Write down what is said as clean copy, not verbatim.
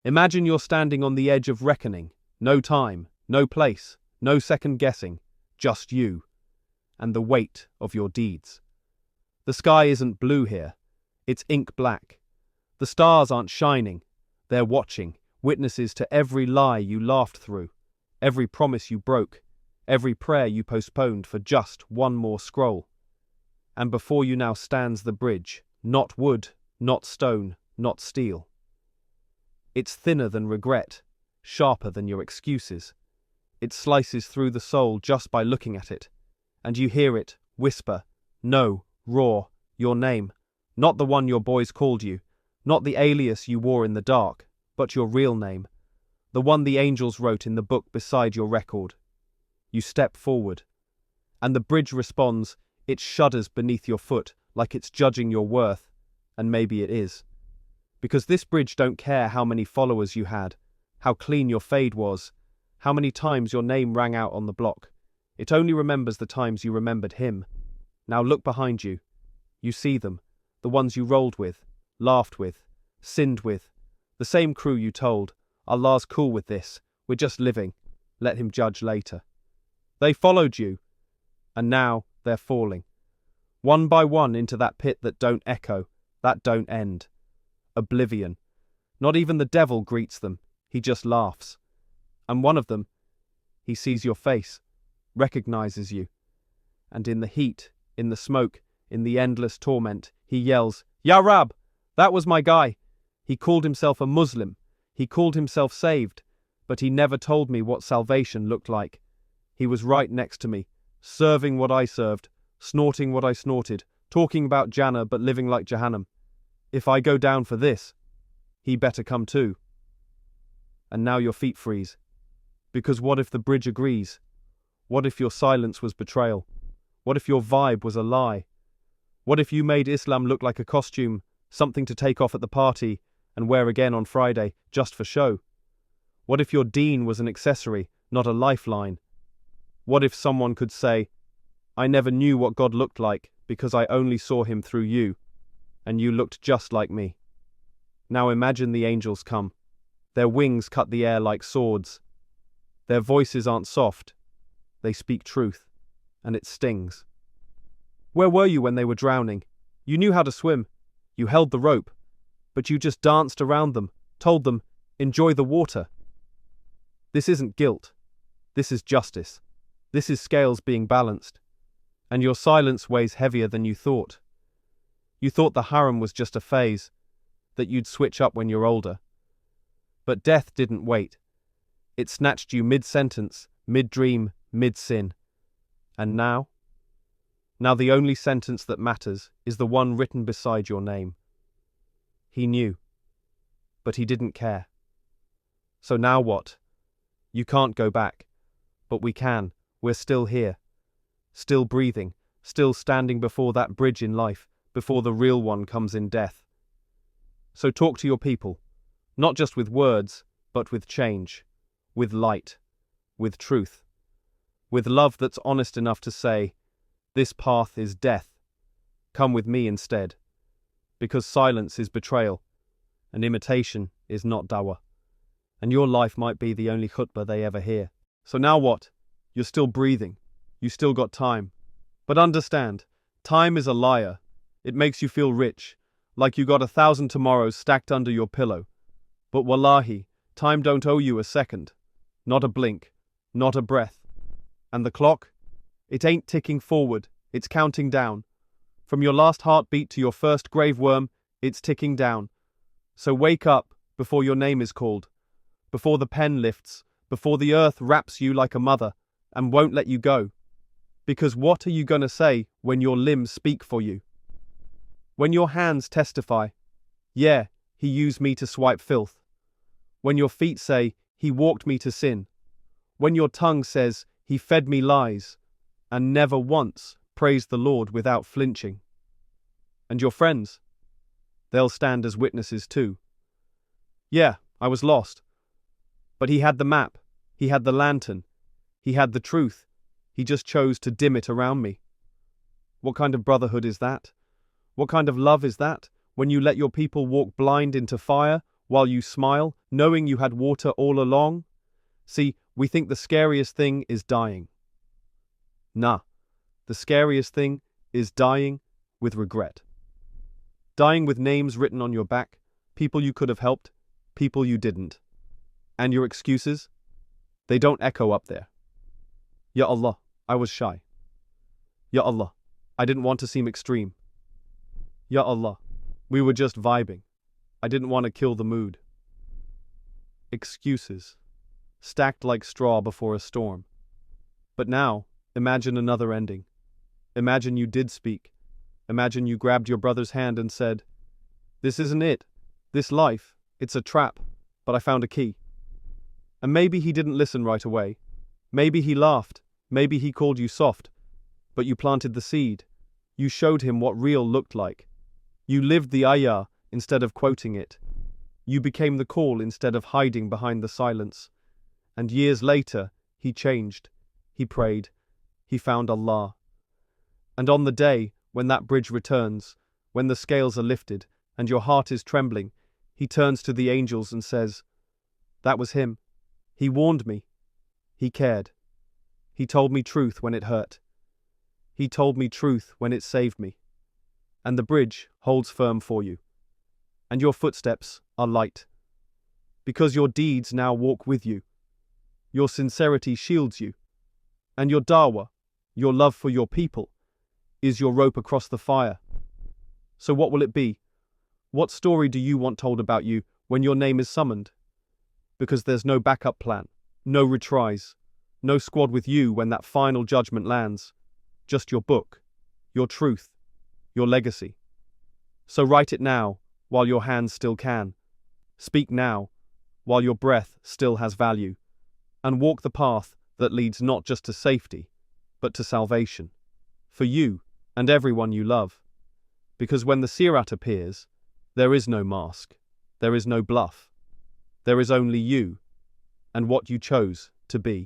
Imagine you're standing on the edge of reckoning. No time, no place, no second guessing, just you, and the weight of your deeds. The sky isn't blue here, it's ink black. The stars aren't shining, they're watching, witnesses to every lie you laughed through, every promise you broke, every prayer you postponed for just one more scroll. And before you now stands the bridge, not wood, not stone, not steel. It's thinner than regret, sharper than your excuses. It slices through the soul just by looking at it, and you hear it whisper, no, roar, your name, not the one your boys called you, not the alias you wore in the dark, but your real name, the one the angels wrote in the book beside your record. You step forward, and the bridge responds, it shudders beneath your foot like it's judging your worth, and maybe it is. Because this bridge don't care how many followers you had, how clean your fade was, how many times your name rang out on the block. It only remembers the times you remembered him. Now look behind you. You see them, the ones you rolled with, laughed with, sinned with, the same crew you told, Allah's cool with this, we're just living, let him judge later. They followed you, and now they're falling, one by one into that pit that don't echo, that don't end. Oblivion. Not even the devil greets them, he just laughs. And one of them, he sees your face, recognizes you, and in the heat, in the smoke, in the endless torment, he yells, Ya Rab! That was my guy. He called himself a Muslim, he called himself saved, but he never told me what salvation looked like. He was right next to me, serving what I served, snorting what I snorted, talking about Jannah but living like Jahannam. If I go down for this, he better come too. And now your feet freeze. Because what if the bridge agrees? What if your silence was betrayal? What if your vibe was a lie? What if you made Islam look like a costume, something to take off at the party and wear again on Friday, just for show? What if your deen was an accessory, not a lifeline? What if someone could say, I never knew what God looked like because I only saw him through you, and you looked just like me? Now imagine the angels come. Their wings cut the air like swords. Their voices aren't soft. They speak truth, and it stings. Where were you when they were drowning? You knew how to swim. You held the rope, but you just danced around them, told them, enjoy the water. This isn't guilt. This is justice. This is scales being balanced. And your silence weighs heavier than you thought. You thought the harem was just a phase, that you'd switch up when you're older. But death didn't wait. It snatched you mid-sentence, mid-dream, mid-sin. And now? Now the only sentence that matters is the one written beside your name. He knew, but he didn't care. So now what? You can't go back, but we can. We're still here, still breathing, still standing before that bridge in life, before the real one comes in death. So talk to your people, not just with words, but with change, with light, with truth, with love that's honest enough to say, this path is death. Come with me instead. Because silence is betrayal, and imitation is not dawah. And your life might be the only khutbah they ever hear. So now what? You're still breathing. You still got time. But understand, time is a liar. It makes you feel rich, like you got 1,000 tomorrows stacked under your pillow. But wallahi, time don't owe you a second. Not a blink. Not a breath. And the clock? It ain't ticking forward, it's counting down. From your last heartbeat to your first grave worm, it's ticking down. So wake up before your name is called, before the pen lifts, before the earth wraps you like a mother and won't let you go. Because what are you gonna say when your limbs speak for you? When your hands testify, yeah, he used me to swipe filth. When your feet say, he walked me to sin. When your tongue says, he fed me lies, and never once praised the Lord without flinching. And your friends, they'll stand as witnesses too. Yeah, I was lost. But he had the map, he had the lantern, he had the truth, he just chose to dim it around me. What kind of brotherhood is that? What kind of love is that, when you let your people walk blind into fire, while you smile, knowing you had water all along? See, we think the scariest thing is dying. Nah, the scariest thing is dying with regret. Dying with names written on your back, people you could have helped, people you didn't. And your excuses? They don't echo up there. Ya Allah, I was shy. Ya Allah, I didn't want to seem extreme. Ya Allah, we were just vibing. I didn't want to kill the mood. Excuses, stacked like straw before a storm. But now, imagine another ending. Imagine you did speak. Imagine you grabbed your brother's hand and said, "This isn't it. This life, it's a trap, but I found a key." And maybe he didn't listen right away. Maybe he laughed. Maybe he called you soft. But you planted the seed. You showed him what real looked like. You lived the ayah instead of quoting it. You became the call instead of hiding behind the silence. And years later, he changed. He prayed. He found Allah. And on the day when that bridge returns, when the scales are lifted and your heart is trembling, he turns to the angels and says, "That was him. He warned me. He cared. He told me truth when it hurt. He told me truth when it saved me." And the bridge holds firm for you. And your footsteps are light. Because your deeds now walk with you. Your sincerity shields you. And your dawah, your love for your people, is your rope across the fire. So what will it be? What story do you want told about you when your name is summoned? Because there's no backup plan, no retries, no squad with you when that final judgment lands. Just your book, your truth, your legacy. So write it now, while your hands still can. Speak now, while your breath still has value. And walk the path that leads not just to safety, but to salvation. For you and everyone you love. Because when the Sirat appears, there is no mask, there is no bluff. There is only you, and what you chose to be.